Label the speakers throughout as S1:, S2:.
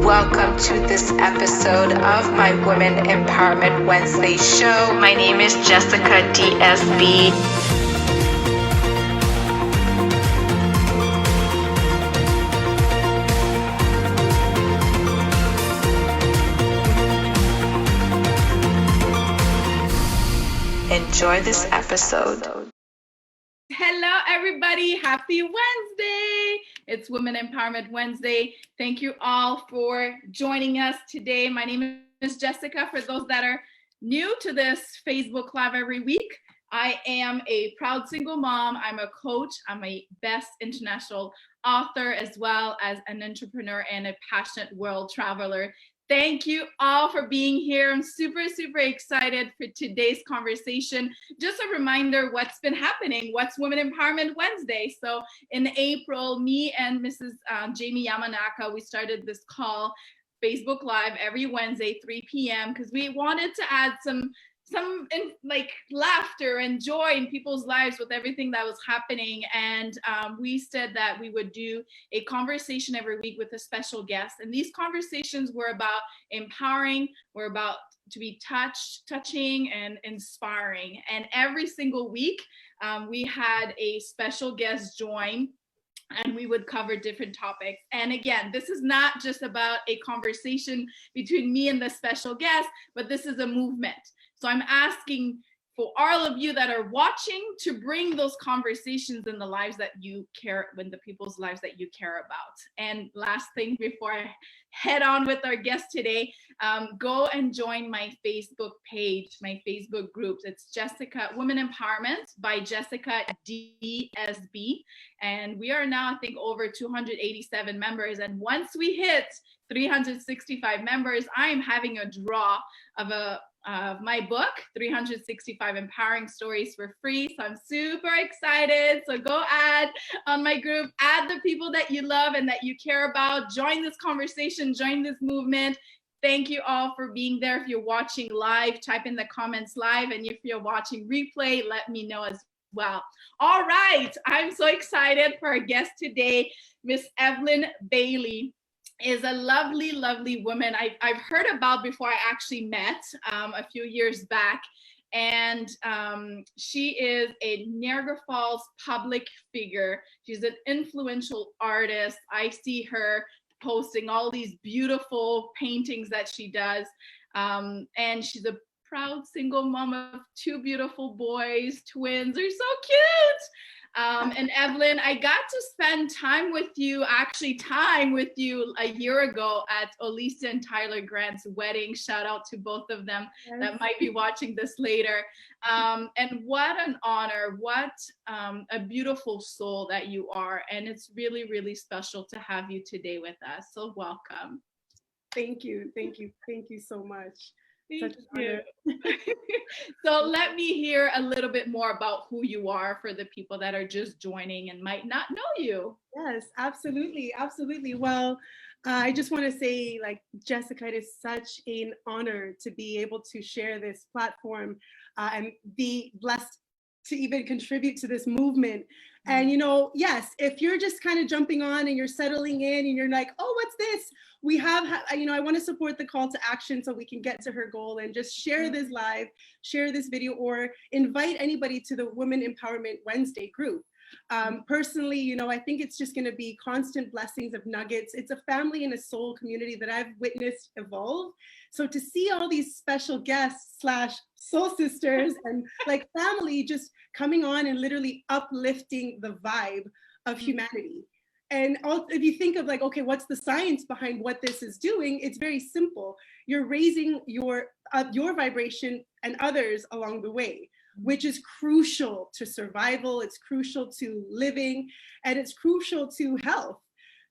S1: welcome to this episode of my Women Empowerment Wednesday show. My name is Jessica DSB. Enjoy this episode.
S2: Hello, everybody. Happy Wednesday. It's Women Empowerment Wednesday. Thank you all for joining us today. My name is Jessica. For those that are new to this Facebook Live every week, I am a proud single mom. I'm a coach. I'm a best international author, as well as an entrepreneur and a passionate world traveler. Thank you all for being here. I'm super excited for today's conversation. Just a reminder what's been happening. What's Women Empowerment Wednesday? So in April, me and Mrs. Jamie Yamanaka, we started this call, Facebook Live, every Wednesday, 3 p.m. because we wanted to add some like laughter and joy in people's lives with everything that was happening. And we said that we would do a conversation every week with a special guest. And these conversations were about empowering, were about to be touching and inspiring. And every single week, we had a special guest join, and we would cover different topics. And again, this is not just about a conversation between me and the special guest, but this is a movement. So I'm asking for all of you that are watching to bring those conversations in the lives that you care, in the people's lives that you care about. And last thing before I head on with our guest today, go and join my Facebook page, my Facebook groups. It's Jessica Women Empowerment by Jessica DSB. And we are now, I think, over 287 members. And once we hit 365 members, I am having a draw of my book, 365 Empowering Stories, for free. So I'm super excited. So go add on my group, add the people that you love and that you care about. Join this conversation, join this movement. Thank you all for being there. If you're watching live, type in the comments live. And if you're watching replay, let me know as well. All right. I'm so excited for our guest today, Miss Evelyn Bailey. Is a lovely woman I've heard about before I actually met a few years back. And she is a Niagara Falls public figure. She's an influential artist. I see her posting all these beautiful paintings that she does. And she's a proud single mom of 2 beautiful boys, twins. They're so cute. And Evelyn, I got to spend time with you a year ago at Olisa and Tyler Grant's wedding. Shout out to both of them that might be watching this later. And what an honor, what a beautiful soul that you are. And it's really special to have you today with us. So welcome.
S3: Thank you so much.
S2: Thank you. So let me hear a little bit more about who you are for the people that are just joining and might not know you.
S3: Yes, absolutely. Well, I just want to say, like, Jessica, it is such an honor to be able to share this platform and be blessed to even contribute to this movement. And, yes, if you're just kind of jumping on and you're settling in and you're like, oh, what's this? We have, I want to support the call to action so we can get to her goal, and just share this live, share this video, or invite anybody to the Women Empowerment Wednesday group. Personally, I think it's just going to be constant blessings of nuggets. It's a family and a soul community that I've witnessed evolve. So to see all these special guests / soul sisters and like family just coming on and literally uplifting the vibe of humanity. And if you think of like, okay, what's the science behind what this is doing? It's very simple. You're raising your vibration and others along the way, which is crucial to survival. It's crucial to living, and it's crucial to health.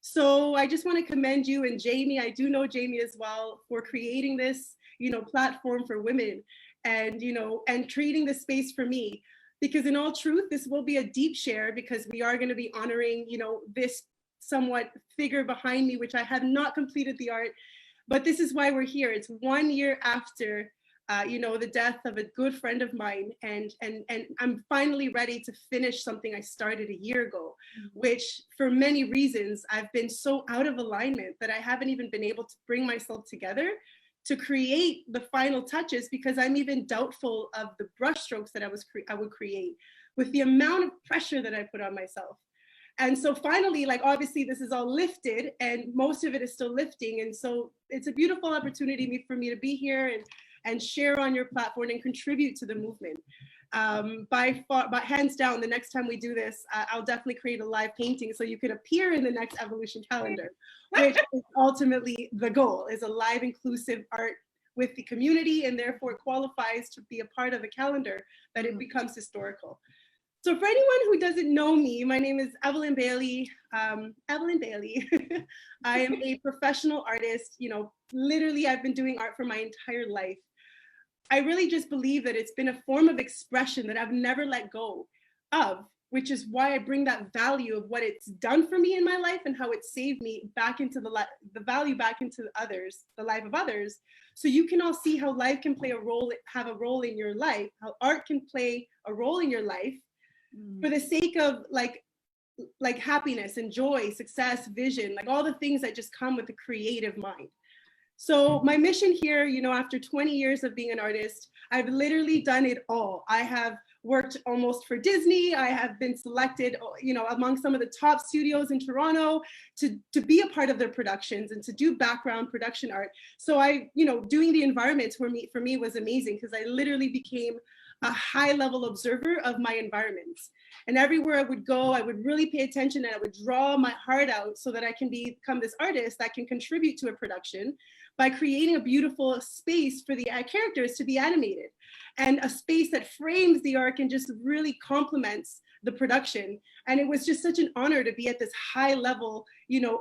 S3: So I just want to commend you and Jamie. I do know Jamie as well for creating this, platform for women, and creating this space for me. Because in all truth, this will be a deep share, because we are going to be honoring, this somewhat figure behind me, which I have not completed the art, but this is why we're here. It's 1 year after the death of a good friend of mine, and I'm finally ready to finish something I started a year ago, which for many reasons I've been so out of alignment that I haven't even been able to bring myself together to create the final touches, because I'm even doubtful of the brushstrokes that I would create with the amount of pressure that I put on myself. And so finally, like, obviously this is all lifted and most of it is still lifting. And so it's a beautiful opportunity for me to be here and share on your platform and contribute to the movement. By hands down, the next time we do this, I'll definitely create a live painting so you can appear in the next Evolution calendar, which is ultimately the goal, is a live inclusive art with the community, and therefore it qualifies to be a part of the calendar, that it becomes historical. So for anyone who doesn't know me, my name is Evelyn Bailey. Evelyn Bailey. I am a professional artist. Literally I've been doing art for my entire life. I really just believe that it's been a form of expression that I've never let go of, which is why I bring that value of what it's done for me in my life and how it saved me back into the value back into others, the life of others. So you can all see how life can play a role, have a role in your life, how art can play a role in your life for the sake of like happiness and joy, success, vision, like all the things that just come with a creative mind. So my mission here, after 20 years of being an artist, I've literally done it all. I have worked almost for Disney. I have been selected, among some of the top studios in Toronto to be a part of their productions and to do background production art. So doing the environments for me was amazing, because I literally became a high level observer of my environments. And everywhere I would go, I would really pay attention and I would draw my heart out so that I can become this artist that can contribute to a production by creating a beautiful space for the characters to be animated, and a space that frames the art and just really complements the production. And it was just such an honor to be at this high level,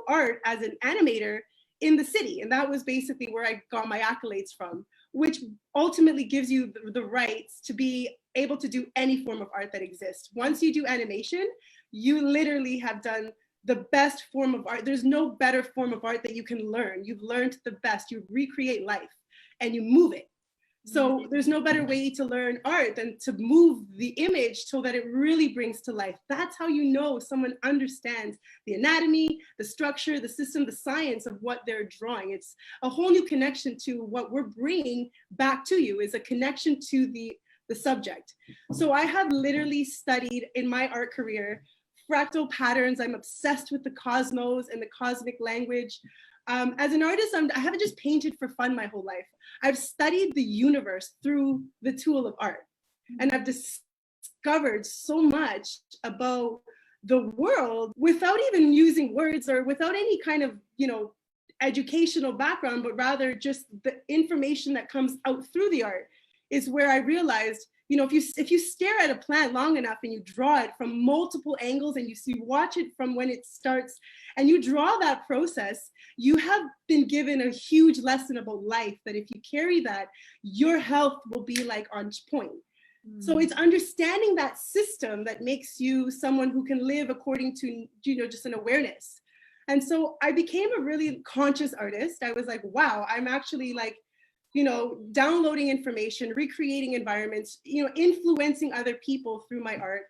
S3: art as an animator in the city. And that was basically where I got my accolades from, which ultimately gives you the rights to be able to do any form of art that exists. Once you do animation, you literally have done the best form of art. There's no better form of art that you can learn. You've learned the best. You recreate life and you move it. So there's no better way to learn art than to move the image so that it really brings to life. That's how you know someone understands the anatomy, the structure, the system, the science of what they're drawing. It's a whole new connection to what we're bringing back to you, is a connection to the subject. So I have literally studied in my art career fractal patterns. I'm obsessed with the cosmos and the cosmic language. As an artist, I haven't just painted for fun my whole life. I've studied the universe through the tool of art. And I've discovered so much about the world without even using words or without any kind of, educational background, but rather just the information that comes out through the art is where I realized, if you stare at a plant long enough and you draw it from multiple angles and you watch it from when it starts and you draw that process, you have been given a huge lesson about life, that if you carry that, your health will be like on point. So it's understanding that system that makes you someone who can live according to, just an awareness. And so I became a really conscious artist. I was like, wow, I'm actually like, downloading information, recreating environments, influencing other people through my art.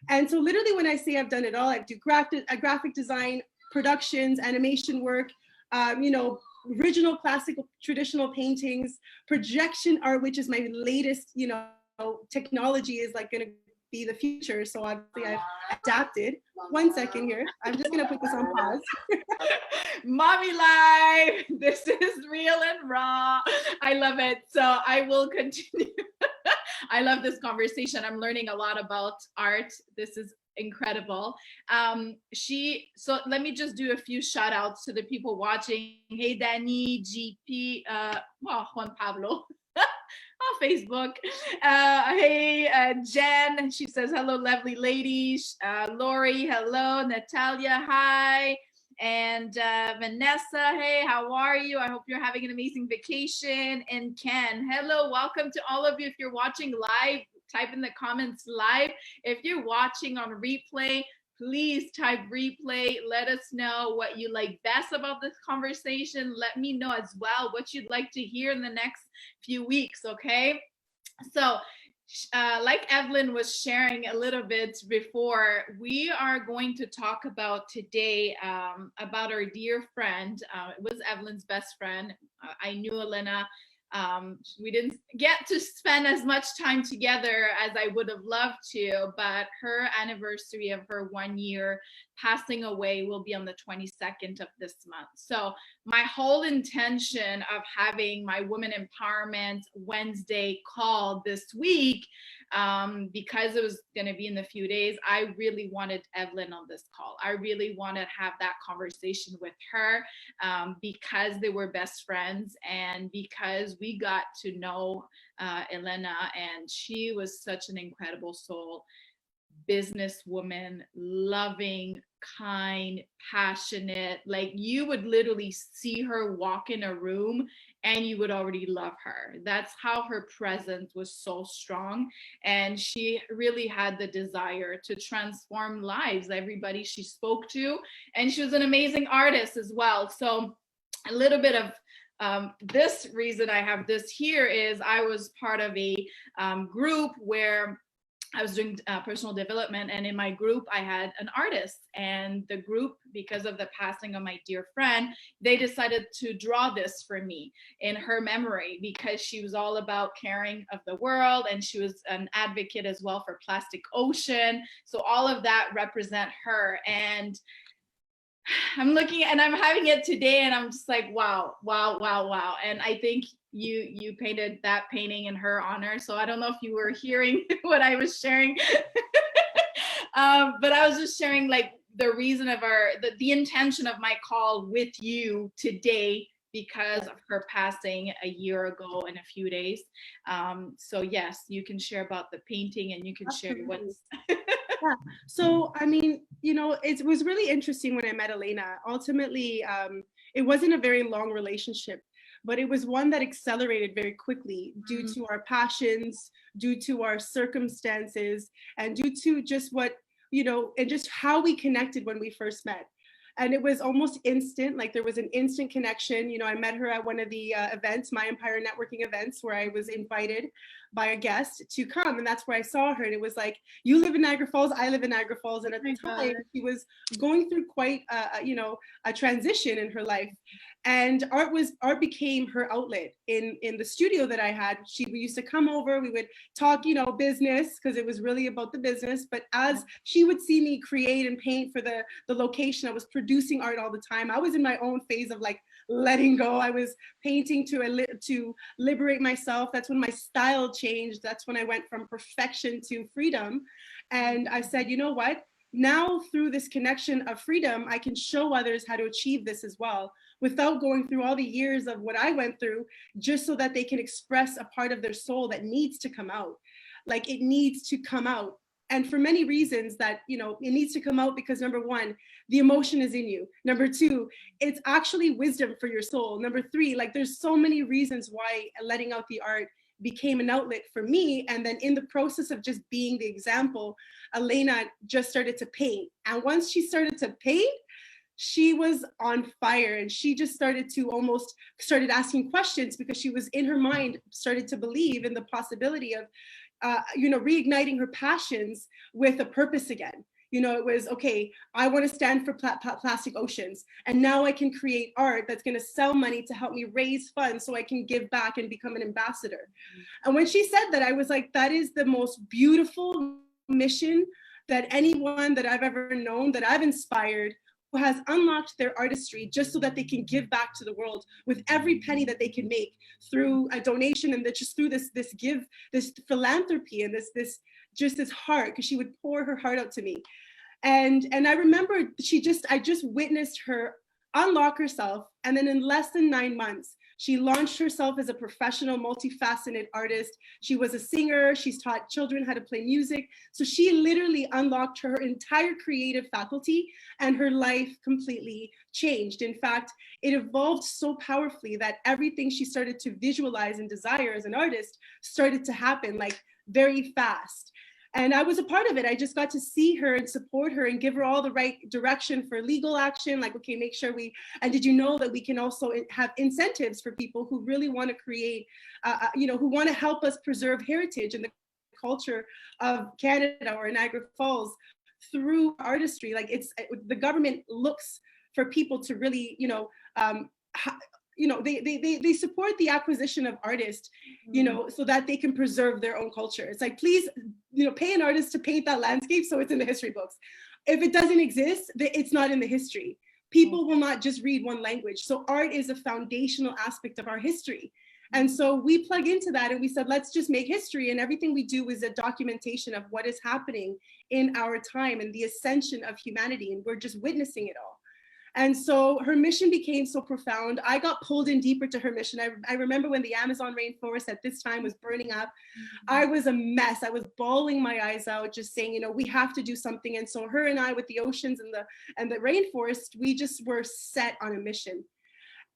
S3: And so literally when I say I've done it all, I do graphic design, productions, animation work, original classical traditional paintings, projection art, which is my latest, technology is like going to be the future. So obviously I've adapted. 1 second here. I'm just going to put this on pause.
S2: Mommy life. This is real and raw. I love it. So I will continue. I love this conversation. I'm learning a lot about art. This is incredible. So let me just do a few shout outs to the people watching. Hey, Danny, GP, Juan Pablo. On Facebook. Hey, Jen, she says, hello, lovely ladies. Lori, hello. Natalia, hi. And Vanessa, hey, how are you? I hope you're having an amazing vacation. And Ken, hello, welcome to all of you. If you're watching live, type in the comments live. If you're watching on replay, please type replay. Let us know what you like best about this conversation. Let me know as well what you'd like to hear in the next few weeks, okay? So, like Evelyn was sharing a little bit before, we are going to talk about today about our dear friend. It was Evelyn's best friend. I knew Elena. We didn't get to spend as much time together as I would have loved to, but her anniversary of her 1 year passing away will be on the 22nd of this month. So my whole intention of having my Women Empowerment Wednesday call this week, because it was going to be in a few days, I really wanted Evelyn on this call. I really wanted to have that conversation with her, because they were best friends and because we got to know Elena, and she was such an incredible soul, businesswoman, loving, kind, passionate. Like, you would literally see her walk in a room and you would already love her. That's how her presence was so strong. And she really had the desire to transform lives, everybody she spoke to. And she was an amazing artist as well. So a little bit of this reason I have this here is I was part of a group where I was doing personal development, and in my group I had an artist, and the group, because of the passing of my dear friend, they decided to draw this for me in her memory, because she was all about caring of the world, and she was an advocate as well for Plastic Ocean. So all of that represent her. And I'm looking and I'm having it today and I'm just like, wow, wow, wow, wow. And I think you painted that painting in her honor. So I don't know if you were hearing what I was sharing, but I was just sharing like the reason of the intention of my call with you today, because of her passing a year ago in a few days. So yes, you can share about the painting and you can share what's
S3: Yeah. So, I mean, you know, it was really interesting when I met Elena. Ultimately, it wasn't a very long relationship, but it was one that accelerated very quickly due to our passions, due to our circumstances, and due to just what, you know, and just how we connected when we first met. And it was almost instant, like there was an instant connection. You know, I met her at one of the events, My Empire networking events, where I was invited by a guest to come. And that's where I saw her. And it was like, you live in Niagara Falls, I live in Niagara Falls. And at the time, she was going through quite, you know, a transition in her life. And art became her outlet in the studio that I had. We used to come over, we would talk, you know, business, because it was really about the business. But as she would see me create and paint for the location, I was producing art all the time. I was in my own phase of like letting go. I was painting to liberate myself. That's when my style changed. That's when I went from perfection to freedom. And I said, you know what? Now through this connection of freedom, I can show others how to achieve this as well, without going through all the years of what I went through, just so that they can express a part of their soul that needs to come out. Like, it needs to come out. And for many reasons that, you know, it needs to come out because number one, the emotion is in you. Number two, it's actually wisdom for your soul. Number three, like there's so many reasons why letting out the art became an outlet for me. And then in the process of just being the example, Elena just started to paint. And once she started to paint, she was on fire, and she just started asking questions, because she was in her mind started to believe in the possibility of you know, reigniting her passions with a purpose again. You know, it was, okay, I want to stand for plastic oceans, and now I can create art that's going to sell money to help me raise funds so I can give back and become an ambassador. And when she said that, I was like, that is the most beautiful mission that anyone that I've ever known, that I've inspired, who has unlocked their artistry just so that they can give back to the world with every penny that they can make through a donation, and just through this philanthropy and this heart, because she would pour her heart out to me. And I remember I just witnessed her unlock herself. And then in less than 9 months, she launched herself as a professional, multifaceted artist. She was a singer. She's taught children how to play music. So she literally unlocked her entire creative faculty, and her life completely changed. In fact, it evolved so powerfully that everything she started to visualize and desire as an artist started to happen like very fast. And I was a part of it. I just got to see her and support her and give her all the right direction for legal action. Like, okay, make sure and did you know that we can also have incentives for people who really want to create, who want to help us preserve heritage and the culture of Canada or Niagara Falls through artistry. Like, the government looks for people to really, they support the acquisition of artists, so that they can preserve their own culture. It's like, please, pay an artist to paint that landscape so it's in the history books. If it doesn't exist, it's not in the history. People will not just read one language. So art is a foundational aspect of our history. And so we plug into that and we said, let's just make history. And everything we do is a documentation of what is happening in our time and the ascension of humanity. And we're just witnessing it all. And so her mission became so profound. I got pulled in deeper to her mission. I remember when the Amazon rainforest at this time was burning up, I was a mess. I was bawling my eyes out, just saying, we have to do something. And so her and I, with the oceans and the rainforest, we just were set on a mission.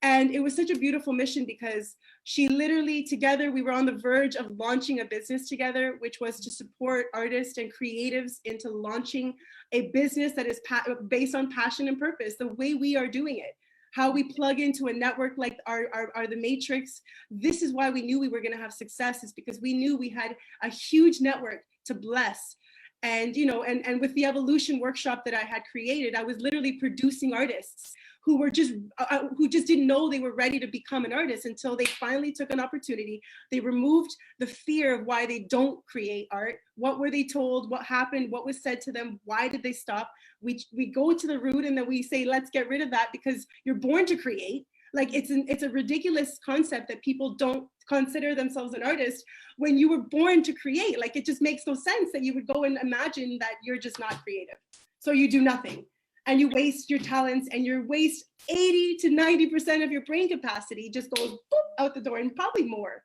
S3: And it was such a beautiful mission because she literally, together, we were on the verge of launching a business together, which was to support artists and creatives into launching a business that is based on passion and purpose, the way we are doing it, how we plug into a network like our the Matrix. This is why we knew we were going to have success, is because we knew we had a huge network to bless. And, and with the Evolution workshop that I had created, I was literally producing artists who were just didn't know they were ready to become an artist until they finally took an opportunity. They removed the fear of why they don't create art. What were they told? What happened? What was said to them? Why did they stop? We go to the root and then we say, let's get rid of that, because you're born to create. Like, it's a ridiculous concept that people don't consider themselves an artist when you were born to create. Like, it just makes no sense that you would go and imagine that you're just not creative. So you do nothing. And you waste your talents, and you waste 80 to 90% of your brain capacity just goes boop, out the door, and probably more.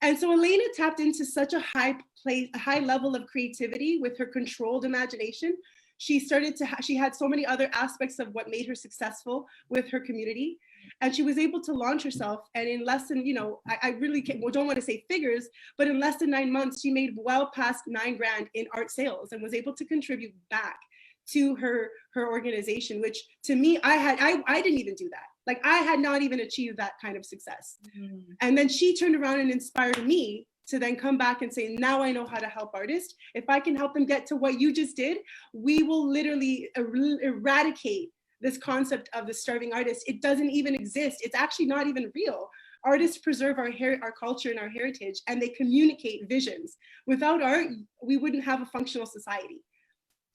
S3: And so Elena tapped into such a high level of creativity with her controlled imagination. She had so many other aspects of what made her successful with her community. And she was able to launch herself. And in less than, I really don't want to say figures, but in less than 9 months, she made well past $9,000 in art sales and was able to contribute back to her organization, which to me, I didn't even do that. Like, I had not even achieved that kind of success. And then she turned around and inspired me to then come back and say, now I know how to help artists. If I can help them get to what you just did, we will literally eradicate this concept of the starving artist. It doesn't even exist. It's actually not even real. Artists preserve our culture and our heritage, and they communicate visions. Without art, we wouldn't have a functional society.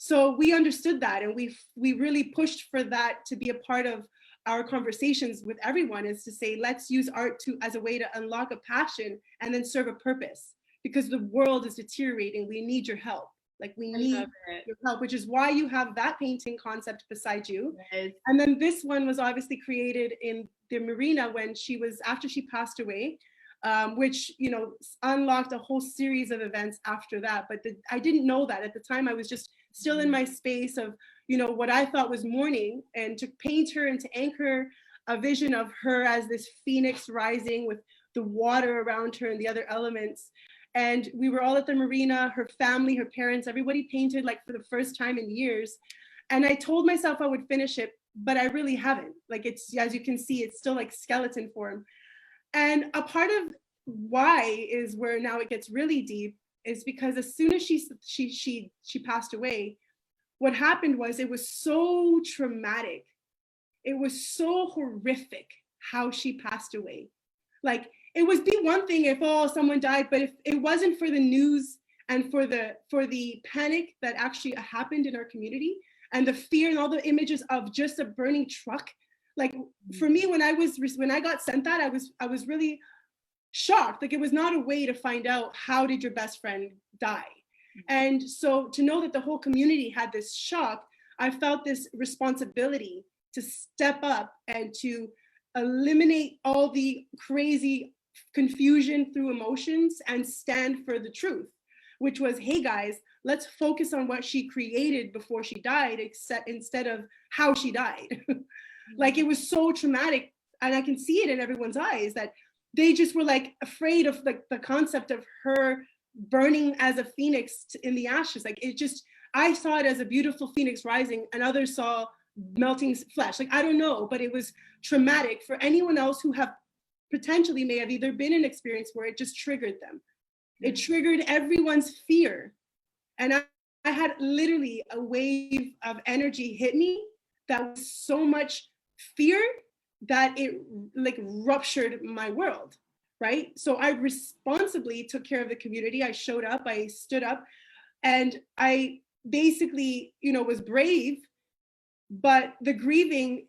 S3: So we understood that, and we really pushed for that to be a part of our conversations with everyone, is to say, let's use art as a way to unlock a passion and then serve a purpose, because the world is deteriorating. We need your help. Like, we need your help, which is why you have that painting concept beside you. Yes. And then this one was obviously created in the marina after she passed away, which, unlocked a whole series of events after that. But I didn't know that at the time. I was just still in my space of, what I thought was mourning, and to paint her and to anchor a vision of her as this phoenix rising with the water around her and the other elements. And we were all at the marina, her family, her parents, everybody painted like for the first time in years. And I told myself I would finish it, but I really haven't. Like, it's, as you can see, it's still like skeleton form. And a part of why is where now it gets really deep, is because as soon as she passed away, what happened was, it was so traumatic. It was so horrific how she passed away. Like, it would be one thing if, someone died, but if it wasn't for the news and for the panic that actually happened in our community, and the fear and all the images of just a burning truck. Like, for me, when I got sent that, I was really shocked. Like, it was not a way to find out, how did your best friend die? And so to know that the whole community had this shock, I felt this responsibility to step up and to eliminate all the crazy confusion through emotions and stand for the truth, which was, hey guys, let's focus on what she created before she died, instead of how she died. Like, it was so traumatic, and I can see it in everyone's eyes that they just were like afraid of the concept of her burning as a phoenix in the ashes. Like it just, I saw it as a beautiful phoenix rising, and others saw melting flesh. Like, I don't know, but it was traumatic for anyone else who have potentially may have either been in an experience where it just triggered them. It triggered everyone's fear. And I had literally a wave of energy hit me that was so much fear that it like ruptured my world, right? So I responsibly took care of the community. I showed up, I stood up, and I basically, you know, was brave, but the grieving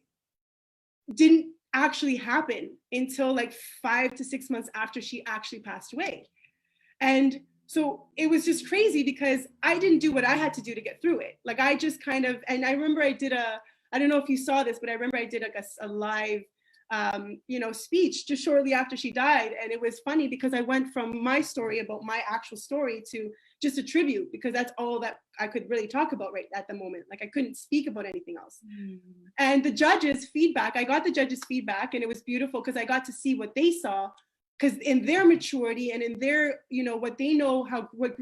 S3: didn't actually happen until like 5 to 6 months after she actually passed away. And so it was just crazy because I didn't do what I had to do to get through it. Like I just kind of, and I remember I did I don't know if you saw this, but I remember I did like a live, you know, speech just shortly after she died. And it was funny because I went from my story about my actual story to just a tribute, because that's all that I could really talk about right at the moment. Like I couldn't speak about anything else. And the judges' feedback, I got the judges' feedback, and it was beautiful because I got to see what they saw, because in their maturity and in their, you know, what they know, what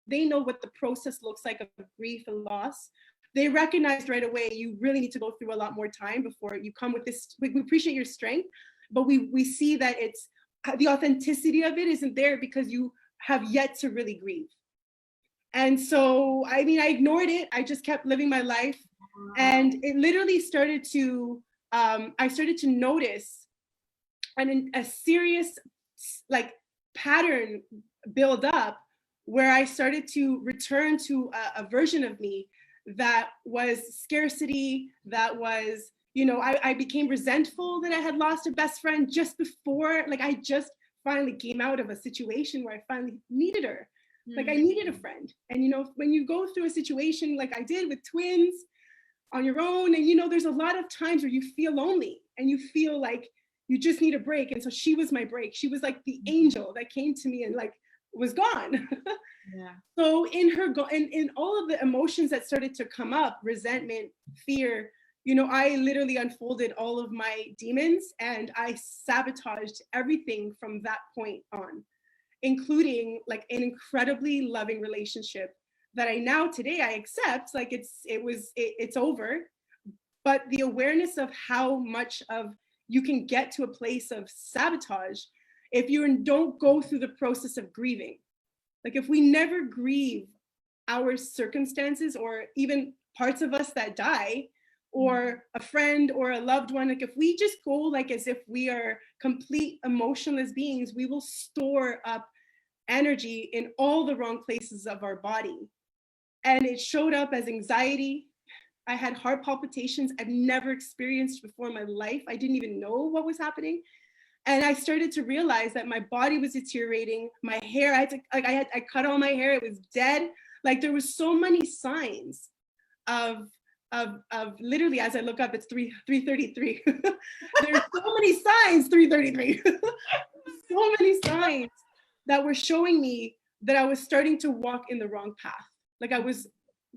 S3: they know what the process looks like of grief and loss, they recognized right away, you really need to go through a lot more time before you come with this. We appreciate your strength, but we see that it's the authenticity of it isn't there because you have yet to really grieve. And so, I mean, I ignored it. I just kept living my life. And it literally started to, I started to notice a serious like pattern build up where I started to return to a version of me that was scarcity, that was, you know, I became resentful that I had lost a best friend just before, like I just finally came out of a situation where I finally needed her. Like I needed a friend. And, you know, when you go through a situation like I did with twins on your own, and, you know, there's a lot of times where you feel lonely and you feel like you just need a break. And so she was my break. She was like the angel that came to me and like was gone.
S2: Yeah.
S3: So in all of the emotions that started to come up, resentment, fear, you know, I literally unfolded all of my demons and I sabotaged everything from that point on, including like an incredibly loving relationship that I now today I accept, like it's over. But the awareness of how much of you can get to a place of sabotage if you don't go through the process of grieving. Like if we never grieve our circumstances or even parts of us that die, or a friend or a loved one, like if we just go like as if we are complete emotionless beings, we will store up energy in all the wrong places of our body. And it showed up as anxiety. I had heart palpitations I've never experienced before in my life. I didn't even know what was happening. And I started to realize that my body was deteriorating. My hair, I cut all my hair, it was dead. Like there was so many signs of literally, as I look up, it's 3:33. There's so many signs, 3:33. So many signs that were showing me that I was starting to walk in the wrong path. Like I was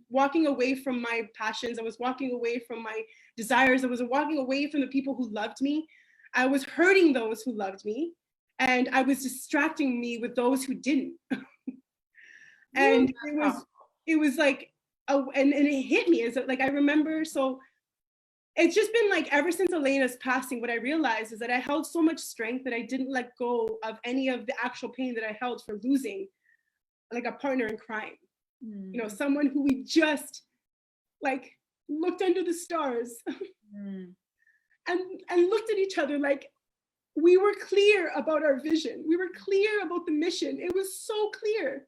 S3: walking away from my passions. I was walking away from my desires. I was walking away from the people who loved me. I was hurting those who loved me. And I was distracting me with those who didn't. And it was like, and it hit me. Is like, I remember, so it's just been like, ever since Elena's passing, what I realized is that I held so much strength that I didn't let go of any of the actual pain that I held for losing like a partner in crime. You know, someone who we just like looked under the stars and looked at each other like we were clear about our vision. We were clear about the mission. It was so clear.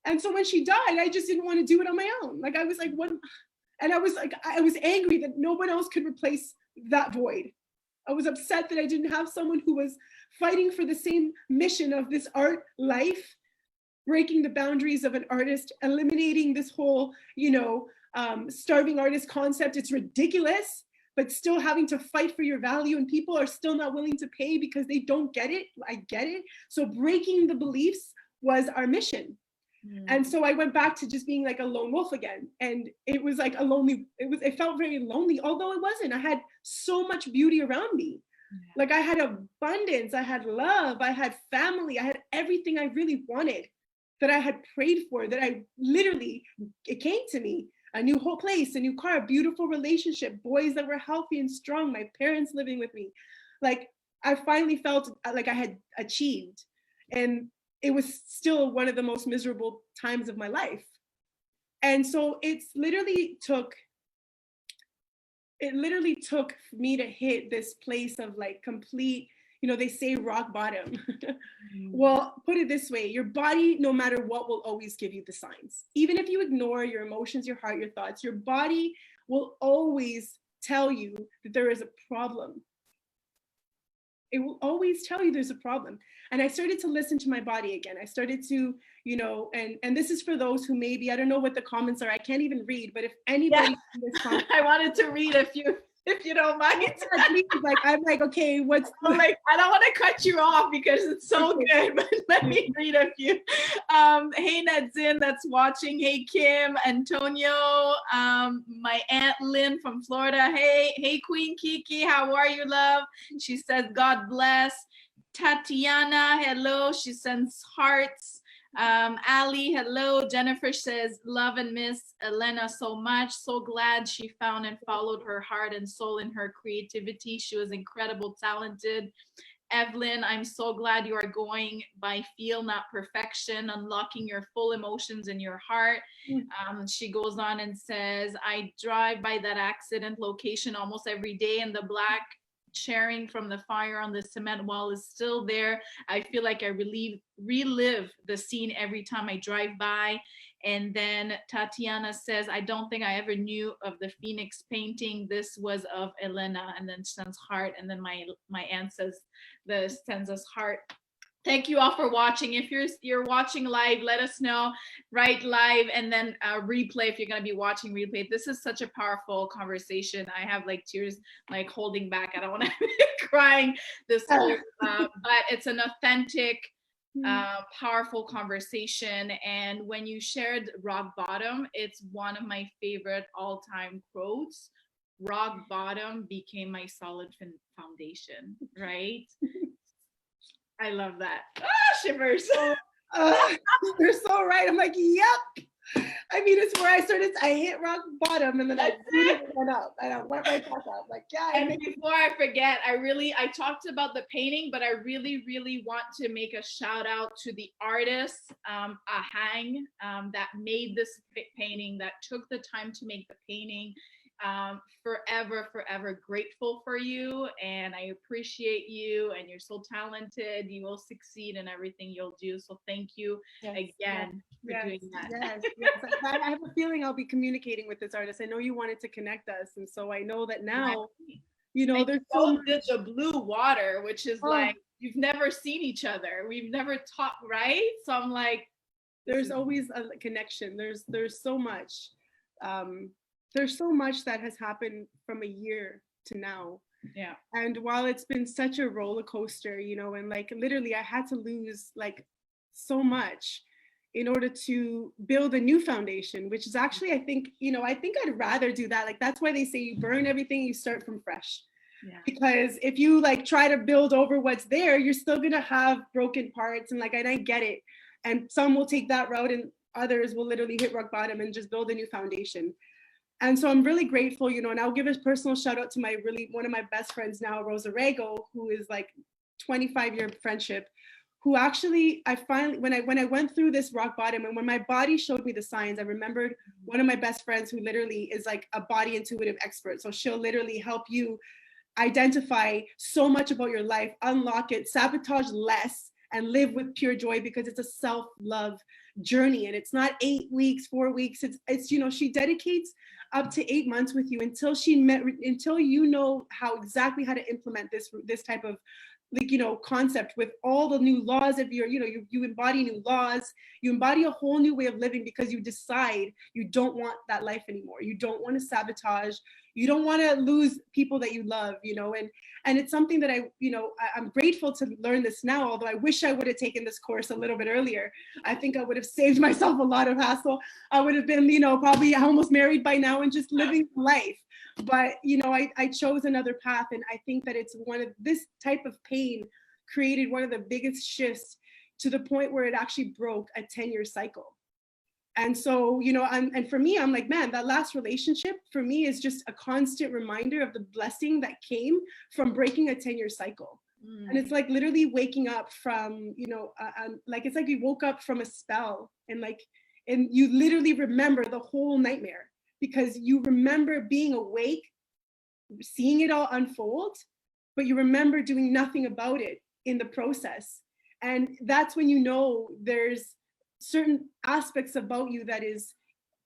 S3: And so when she died, I just didn't want to do it on my own. Like I was like, what? And I was like, I was angry that no one else could replace that void. I was upset that I didn't have someone who was fighting for the same mission of this art life, breaking the boundaries of an artist, eliminating this whole, you know, starving artist concept. It's ridiculous, but still having to fight for your value, and people are still not willing to pay because they don't get it. I get it. So breaking the beliefs was our mission. And so I went back to just being like a lone wolf again. And it was like it felt very lonely, although it wasn't. I had so much beauty around me. Like I had abundance, I had love, I had family, I had everything I really wanted. that I had prayed for, that I literally, it came to me. A new whole place, a new car, a beautiful relationship, boys that were healthy and strong, my parents living with me. Like, I finally felt like I had achieved. And it was still one of the most miserable times of my life. And so it literally took me to hit this place of like complete, they say rock bottom. Well, put it this way, your body, no matter what, will always give you the signs. Even if you ignore your emotions, your heart, your thoughts, your body will always tell you that there is a problem. It will always tell you there's a problem. And I started to listen to my body again. I started to, and this is for those who maybe, I don't know what the comments are. I can't even read, but if anybody in this comment,
S2: I wanted to read if you don't mind.
S3: I'm like, okay, what's
S2: I'm like, I don't want to cut you off because it's so good, but let me read a few. Hey Nedzin that's watching. Hey Kim, Antonio, my Aunt Lynn from Florida. Hey Queen Kiki, how are you, love? She says, God bless. Tatiana, hello. She sends hearts. Ali, hello. Jennifer says, love and miss Elena so much. So glad she found and followed her heart and soul in her creativity. She was incredible, talented. Evelyn, I'm so glad you are going by feel, not perfection, unlocking your full emotions in your heart. She goes on and says, I drive by that accident location almost every day, and the black sharing from the fire on the cement wall is still there. I feel like I relive the scene every time I drive by. And then Tatiana says, I don't think I ever knew of the Phoenix painting. This was of Elena, and then sends heart. And then my aunt says, sends us heart. Thank you all for watching. If you're watching live, let us know. Write live and then replay if you're going to be watching replay. This is such a powerful conversation. I have like tears like holding back. I don't want to be crying this whole, but it's an authentic, powerful conversation. And when you shared rock bottom, it's one of my favorite all-time quotes. Rock bottom became my solid foundation, right? I love that. Shivers.
S3: You're so right. I'm like, yep. I mean, it's where I hit rock bottom and then I went up and I went right back up. Like, yeah.
S2: And before I forget, I talked about the painting, but I really, really want to make a shout out to the artist, Ahang, that made this painting, that took the time to make the painting. Forever grateful for you, and I appreciate you, and you're so talented. You will succeed in everything you'll do, so thank you again for doing that.
S3: Yes. I have a feeling I'll be communicating with this artist. I know you wanted to connect us, and so I know that now, there's so much.
S2: Did the blue water, which is like, you've never seen each other, we've never talked, right? So I'm like,
S3: there's always a connection. There's so much. There's so much that has happened from a year to now.
S2: Yeah.
S3: And while it's been such a roller coaster, and like literally I had to lose like so much in order to build a new foundation, which is actually, I think I'd rather do that. Like, that's why they say you burn everything, you start from fresh. Yeah. Because if you like try to build over what's there, you're still going to have broken parts. And I get it. And some will take that route and others will literally hit rock bottom and just build a new foundation. And so I'm really grateful, and I'll give a personal shout out to one of my best friends now, Rosa Rego, who is like 25-year friendship, who actually, when I went through this rock bottom and when my body showed me the signs, I remembered one of my best friends who literally is like a body intuitive expert. So she'll literally help you identify so much about your life, unlock it, sabotage less, and live with pure joy, because it's a self-love journey. And it's not 8 weeks, 4 weeks. It's she dedicates up to 8 months with you until you know exactly how to implement this type of concept with all the new laws of you embody new laws, you embody a whole new way of living, because you decide you don't want that life anymore. You don't want to sabotage. You don't want to lose people that you love, and it's something that I'm grateful to learn this now, although I wish I would have taken this course a little bit earlier. I think I would have saved myself a lot of hassle. I would have been, probably almost married by now and just living life. But, I chose another path. And I think that it's this type of pain created one of the biggest shifts, to the point where it actually broke a 10-year cycle. And so, you know, and for me, I'm like, man, that last relationship for me is just a constant reminder of the blessing that came from breaking a 10-year cycle. And it's like literally waking up from, you know, like, it's like you woke up from a spell, and like, and you literally remember the whole nightmare because you remember being awake, seeing it all unfold, but you remember doing nothing about it in the process. And that's when you know there's certain aspects about you that is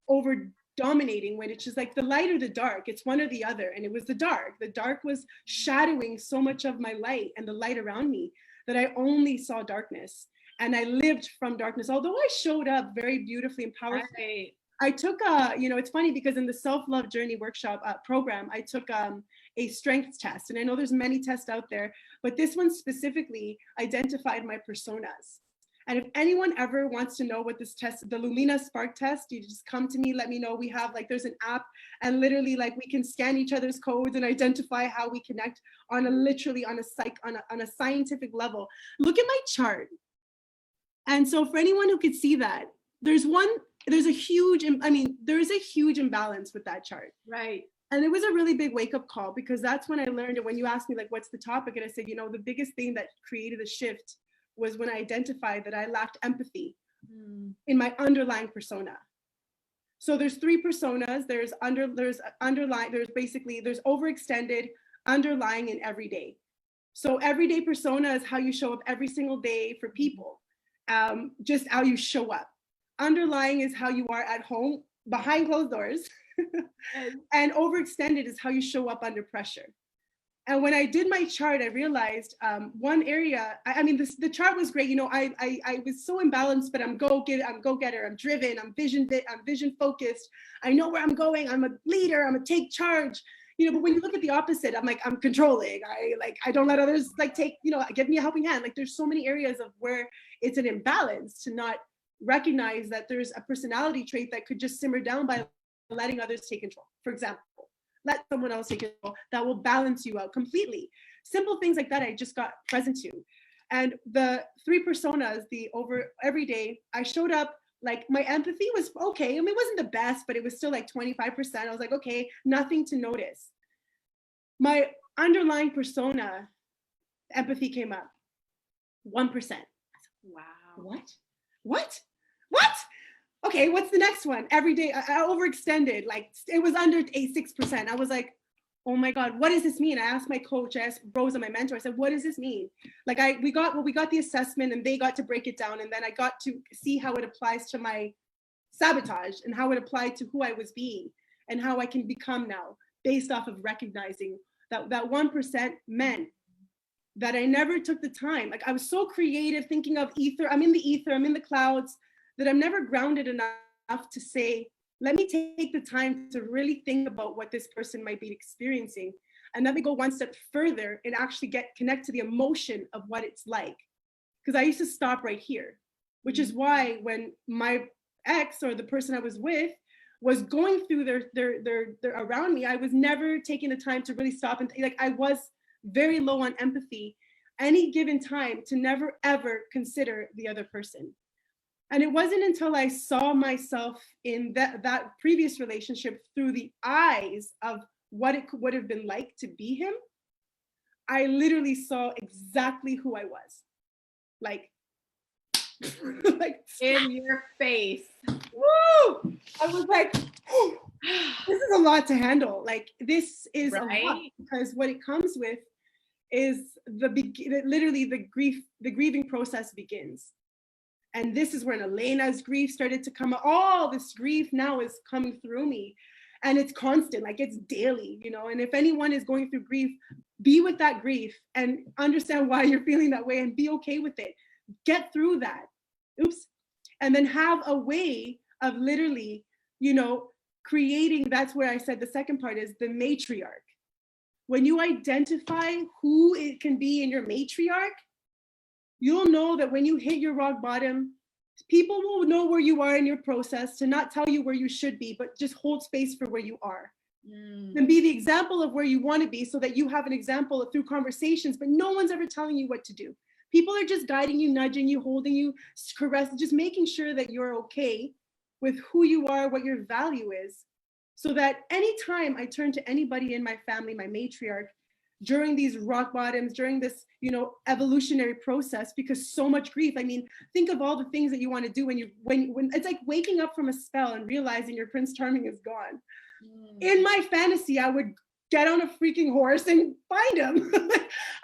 S3: over dominating, when it's just like the light or the dark, it's one or the other. And it was the dark was shadowing so much of my light and the light around me that I only saw darkness, and I lived from darkness. Although I showed up very beautifully and powerfully, right. I took you know, it's funny because in the self-love journey workshop program, I took a strengths test, and I know there's many tests out there, but this one specifically identified my personas. And if anyone ever wants to know what this test, the Lumina Spark test, you just come to me, let me know. We have like, there's an app, and literally like we can scan each other's codes and identify how we connect on a literally on a scientific level. Look at my chart. And so for anyone who could see that, there's a huge imbalance with that chart. Right. And it was a really big wake up call, because that's when I learned it. When you asked me like, what's the topic? And I said, you know, the biggest thing that created the shift was when I identified that I lacked empathy in my underlying persona. So there's three personas. There's overextended, underlying, and everyday. So everyday persona is how you show up every single day for people, just how you show up. Underlying is how you are at home behind closed doors. And overextended is how you show up under pressure. And when I did my chart, I realized one area, I mean, the chart was great. You know, I was so imbalanced, but I'm go-getter, I'm driven, I'm vision focused. I know where I'm going. I'm a leader, I'm a take charge. You know, but when you look at the opposite, I'm like, I'm controlling. I don't let others like take, you know, give me a helping hand. Like there's so many areas of where it's an imbalance to not recognize that there's a personality trait that could just simmer down by letting others take control. For example, let someone else take control. That will balance you out completely. Simple things like that I just got present to. And the three personas, the over every day, I showed up, like my empathy was okay. I mean, it wasn't the best, but it was still like 25%. I was like, okay, nothing to notice. My underlying persona, empathy came up, 1%. Wow. What? Okay, what's the next one? Every day, I overextended, like it was under 6%. I was like, oh my God, what does this mean? I asked my coach, I asked Rosa, my mentor, I said, what does this mean? Like we got the assessment, and they got to break it down, and then I got to see how it applies to my sabotage and how it applied to who I was being and how I can become now based off of recognizing that 1% meant that I never took the time. Like I was so creative thinking of ether, I'm in the clouds, that I'm never grounded enough to say, let me take the time to really think about what this person might be experiencing. And let me go one step further and actually connect to the emotion of what it's like. Because I used to stop right here, which is why when my ex or the person I was with was going through their around me, I was never taking the time to really stop and like I was very low on empathy any given time to never ever consider the other person. And it wasn't until I saw myself in that previous relationship through the eyes of what it would have been like to be him, I literally saw exactly who I was. Like
S2: in your face.
S3: Woo! I was like, oh, this is a lot to handle. Like this is a lot, because what it comes with is literally the grieving process begins. And this is when Elena's grief started to come up. All this grief now is coming through me, and it's constant, like it's daily, you know. And if anyone is going through grief, be with that grief and understand why you're feeling that way and be okay with it. Get through that. Oops. And then have a way of literally, you know, creating, that's where I said the second part is the matriarch. When you identify who it can be in your matriarch, you'll know that when you hit your rock bottom, people will know where you are in your process, to not tell you where you should be, but just hold space for where you are. And be the example of where you want to be, so that you have an example through conversations, but no one's ever telling you what to do. People are just guiding you, nudging you, holding you, caressing, just making sure that you're okay with who you are, what your value is, so that anytime I turn to anybody in my family, my matriarch, during these rock bottoms, during this, evolutionary process, because so much grief. I mean, think of all the things that you want to do when it's like waking up from a spell and realizing your Prince Charming is gone. In my fantasy, I would get on a freaking horse and find him.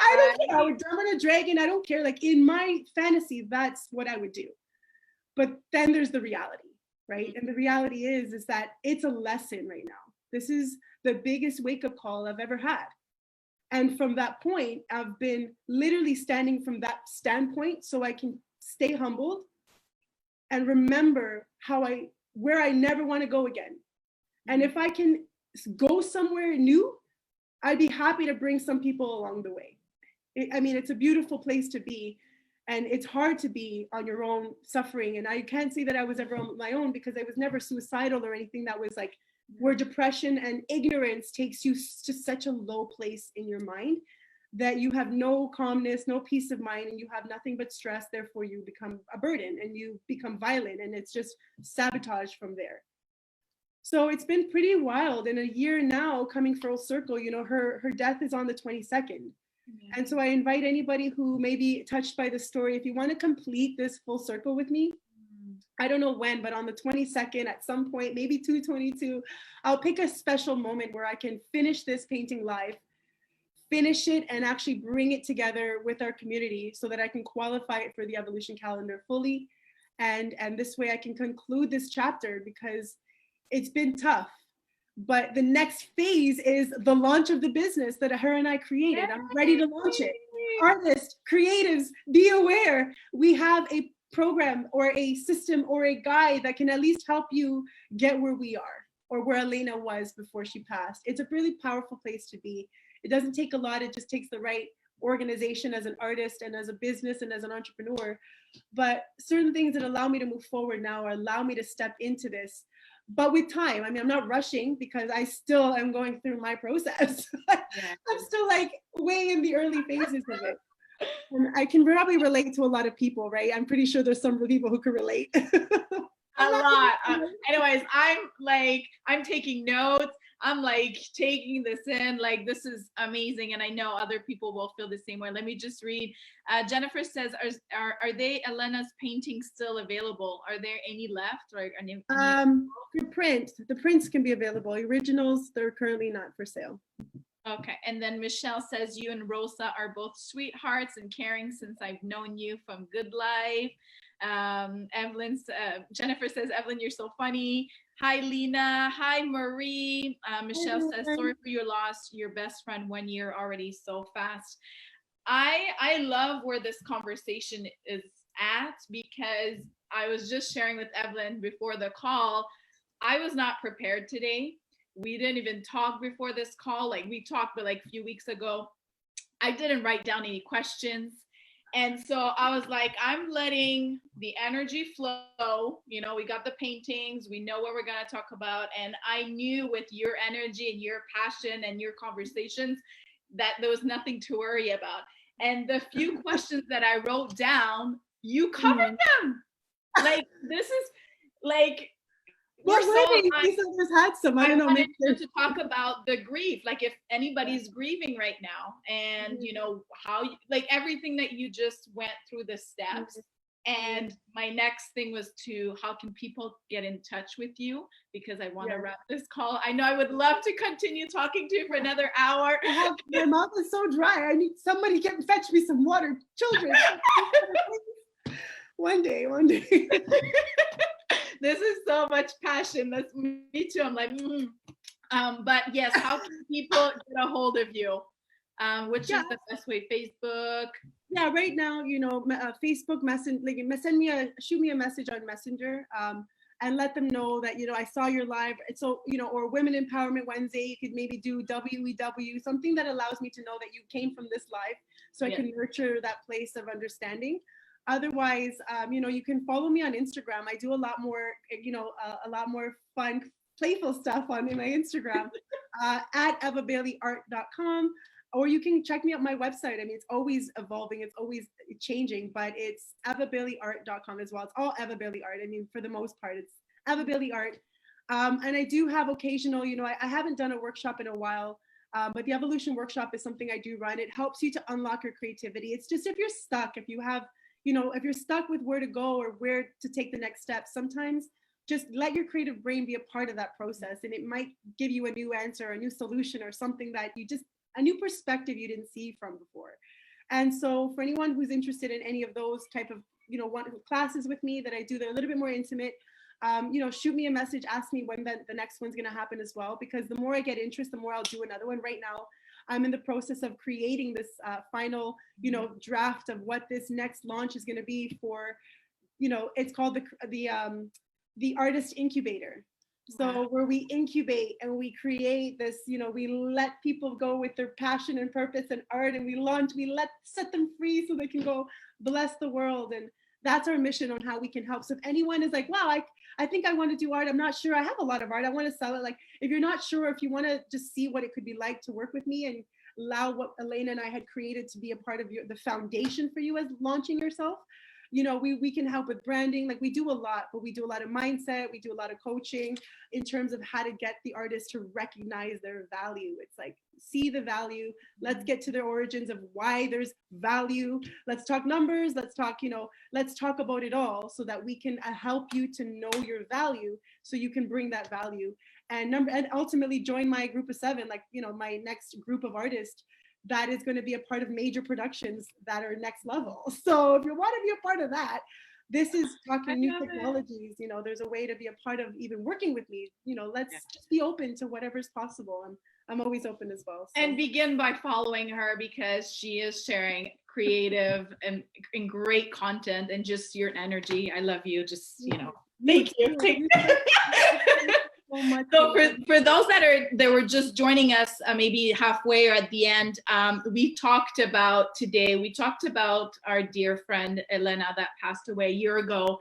S3: I don't care. I would jump on a dragon. I don't care. Like in my fantasy, that's what I would do. But then there's the reality, right? And the reality is that it's a lesson right now. This is the biggest wake-up call I've ever had. And from that point, I've been literally standing from that standpoint so I can stay humbled and remember where I never want to go again. And if I can go somewhere new, I'd be happy to bring some people along the way. It's a beautiful place to be. And it's hard to be on your own suffering. And I can't say that I was ever on my own, because I was never suicidal or anything that was like, where depression and ignorance takes you to such a low place in your mind that you have no calmness, no peace of mind, and you have nothing but stress. Therefore, you become a burden and you become violent, and it's just sabotage from there. So it's been pretty wild. In a year now, coming full circle, her death is on the 22nd. And so I invite anybody who may be touched by the story, if you want to complete this full circle with me, I don't know when, but on the 22nd, at some point, maybe 2/22, I'll pick a special moment where I can finish this painting live, finish it, and actually bring it together with our community so that I can qualify it for the Evolution calendar fully. And this way I can conclude this chapter, because it's been tough. But the next phase is the launch of the business that her and I created. I'm ready to launch it. Artists, creatives, be aware. We have a program or a system or a guide that can at least help you get where we are, or where Elena was before she passed. It's a really powerful place to be. It doesn't take a lot. It just takes the right organization as an artist and as a business and as an entrepreneur. But certain things that allow me to move forward now, or allow me to step into this, but with time. I'm not rushing, because I still am going through my process. I'm still like way in the early phases of it. And I can probably relate to a lot of people, right? I'm pretty sure there's some people who can relate.
S2: A lot. Anyways, I'm taking notes. I'm like taking this in, like this is amazing, and I know other people will feel the same way. Let me just read. Jennifer says, are they Elena's paintings still available? Are there any left? Or any
S3: the prints can be available. Originals, they're currently not for sale.
S2: Okay, and then Michelle says, you and Rosa are both sweethearts and caring since I've known you from Good Life. Jennifer says, Evelyn, you're so funny. Hi, Lena. Hi, Marie. Michelle says, sorry for your loss. Your best friend 1 year already, so fast. I love where this conversation is at, because I was just sharing with Evelyn before the call. I was not prepared today. We didn't even talk before this call. Like we talked, but like a few weeks ago, I didn't write down any questions. And so I was like, I'm letting the energy flow. We got the paintings, we know what we're going to talk about. And I knew with your energy and your passion and your conversations that there was nothing to worry about. And the few questions that I wrote down, you covered them. Like, this is like,
S3: What were they? These others had some. I don't know.
S2: Maybe to talk about the grief, like if anybody's grieving right now, and how like everything that you just went through the steps. And my next thing was how can people get in touch with you? Because I want to wrap this call. I know I would love to continue talking to you for another hour.
S3: My mouth is so dry. I need somebody to fetch me some water. Children. One day.
S2: This is so much passion. That's me too. I'm like, but yes, how can people get a hold of you? Which is the best way? Facebook?
S3: Yeah, right now, Facebook Messenger, shoot me a message on Messenger, and let them know that, I saw your live. So, or Women Empowerment Wednesday, you could maybe do WEW, something that allows me to know that you came from this live, so I can nurture that place of understanding. Otherwise, you can follow me on Instagram. I do a lot more, a lot more fun, playful stuff on my Instagram, at evabaileyart.com. or you can check me out my website. I mean, it's always evolving, it's always changing, but it's evabaileyart.com as well. It's all Eva Bailey Art. I mean, for the most part, it's Eva Bailey Art. And I do have occasional, I haven't done a workshop in a while, but the Evolution Workshop is something I do run. It helps you to unlock your creativity. It's just, if you're stuck, if you have, if you're stuck with where to go or where to take the next step, sometimes just let your creative brain be a part of that process. And it might give you a new answer, a new solution, or something that a new perspective you didn't see from before. And so for anyone who's interested in any of those type of, classes with me that I do, they're a little bit more intimate. Shoot me a message, ask me when the next one's going to happen as well, because the more I get interest, the more I'll do another one. Right now, I'm in the process of creating this final, draft of what this next launch is going to be for, it's called the Artist Incubator. So where we incubate and we create this, we let people go with their passion and purpose and art, and we set them free so they can go bless the world. And that's our mission on how we can help. So if anyone is like, wow, I think I want to do art, I'm not sure, I have a lot of art, I want to sell it. Like, if you're not sure, if you want to just see what it could be like to work with me and allow what Elena and I had created to be a part of the foundation for you as launching yourself, we can help with branding. Like, we do a lot, but we do a lot of mindset, we do a lot of coaching in terms of how to get the artist to recognize their value. It's like, see the value, let's get to their origins of why there's value, let's talk numbers, let's talk about it all, so that we can help you to know your value, so you can bring that value and ultimately join my group of 7, like, my next group of artists that is going to be a part of major productions that are next level. So if you want to be a part of that, this is talking new technologies. There's a way to be a part of even working with me. Let's just be open to whatever's possible. I'm always open as well. So.
S2: And begin by following her, because she is sharing creative and great content, and just your energy. I love you. Just, thank you. So much. So for those that were just joining us, maybe halfway or at the end, we talked about our dear friend Elena that passed away a year ago.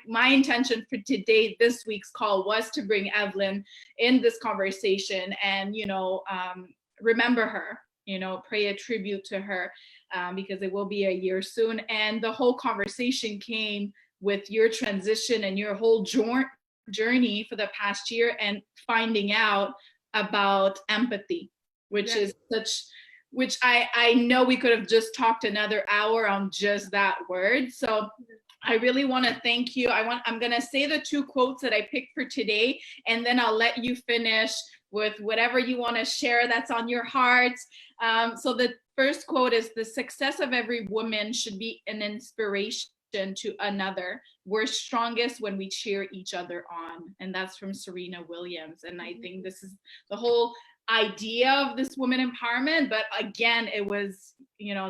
S2: My intention for today, this week's call, was to bring Evelyn in this conversation and remember her, pay a tribute to her, because it will be a year soon. And the whole conversation came with your transition and your whole journey for the past year, and finding out about empathy, which I know we could have just talked another hour on just that word. So I really want to thank you. I'm going to say the 2 quotes that I picked for today, and then I'll let you finish with whatever you want to share that's on your heart. So the first quote is, "The success of every woman should be an inspiration to another. We're strongest when we cheer each other on." And that's from Serena Williams. And I think this is the whole idea of this woman empowerment, but again, it was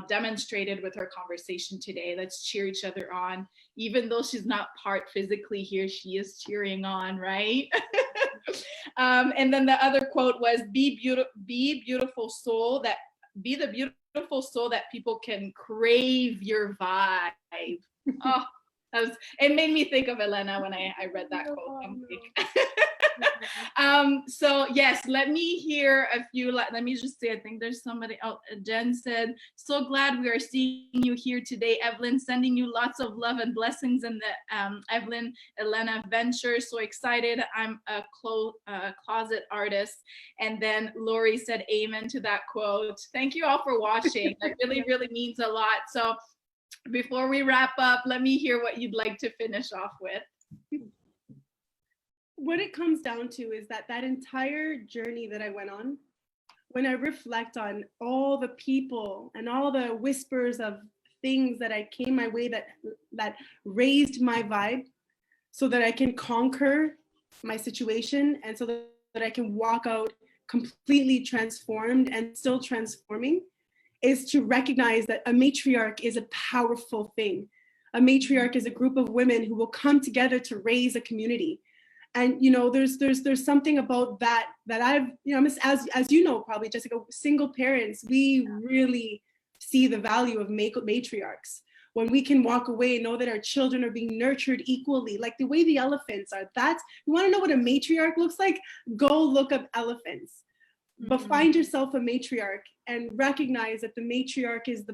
S2: demonstrated with her conversation today. Let's cheer each other on. Even though she's not part physically here, she is cheering on, right? And then the other quote was, be the beautiful soul that people can crave your vibe. Oh, it made me think of Elena when I read that quote. So yes, let me hear a few. Let me just say, I think there's somebody. Oh, Jen said, "So glad we are seeing you here today, Evelyn. Sending you lots of love and blessings in the Evelyn Elena venture. So excited. I'm a closet artist." And then Lori said, "Amen" to that quote. Thank you all for watching. That really, really means a lot. So before we wrap up, let me hear what you'd like to finish off with.
S3: What it comes down to is that entire journey that I went on, when I reflect on all the people and all the whispers of things that I came my way that raised my vibe, so that I can conquer my situation, and so that I can walk out completely transformed and still transforming, is to recognize that a matriarch is a powerful thing. A matriarch is a group of women who will come together to raise a community. And there's something about that I've, as you know, probably, Jessica, single parents, we really see the value of matriarchs. When we can walk away and know that our children are being nurtured equally, like the way the elephants are. You want to know what a matriarch looks like? Go look up elephants. but find yourself a matriarch and recognize that the matriarch is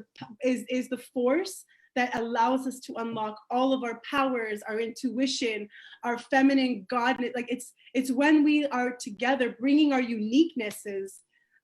S3: the force that allows us to unlock all of our powers, our intuition, our feminine godness. Like it's when we are together bringing our uniquenesses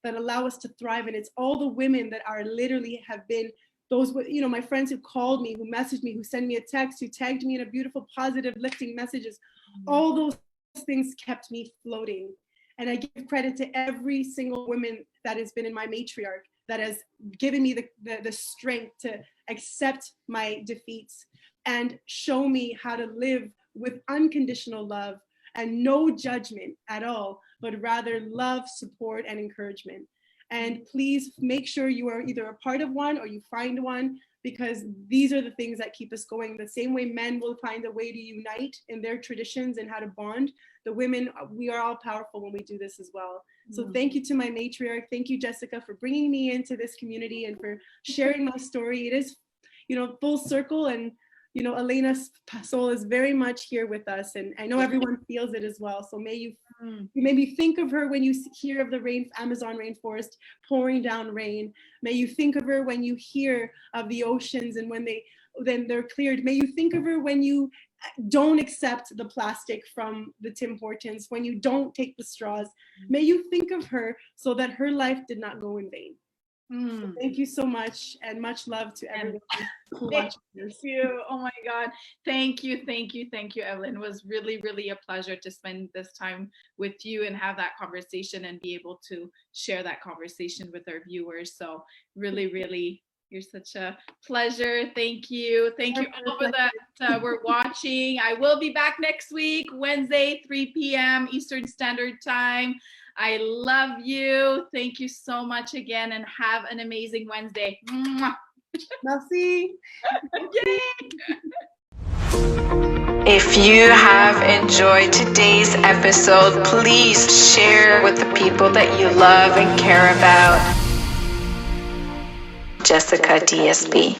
S3: that allow us to thrive. And it's all the women that are literally have been those, you know, my friends who called me, who messaged me, who sent me a text, who tagged me in a beautiful, positive, lifting messages. All those things kept me floating. And I give credit to every single woman that has been in my matriarch, that has given me the strength to accept my defeats and show me how to live with unconditional love and no judgment at all, but rather love, support, and encouragement. And please make sure you are either a part of one or you find one, because these are the things that keep us going. The same way men will find a way to unite in their traditions and how to bond, the women, we are all powerful when we do this as well. So thank you to my matriarch. Thank you, Jessica, for bringing me into this community and for sharing my story. It is, you know, full circle, and, you know, Elena's soul is very much here with us. And I know everyone feels it as well. So may you maybe think of her when you hear of the Amazon rainforest pouring down rain. May you think of her when you hear of the oceans and when they're cleared. May you think of her when you don't accept the plastic from the Tim Hortons, when you don't take the straws. May you think of her so that her life did not go in vain. So thank you so much, and much love to everyone who watches this.
S2: Thank you. Oh my God. Thank you, Evelyn. It was really, really a pleasure to spend this time with you and have that conversation and be able to share that conversation with our viewers. So really, really, you're such a pleasure. Thank you. Thank you all for that. We're watching. I will be back next week, Wednesday, 3 p.m. Eastern Standard Time. I love you. Thank you so much again, and have an amazing Wednesday.
S3: Merci.
S1: If you have enjoyed today's episode, please share with the people that you love and care about. Jessica DSB.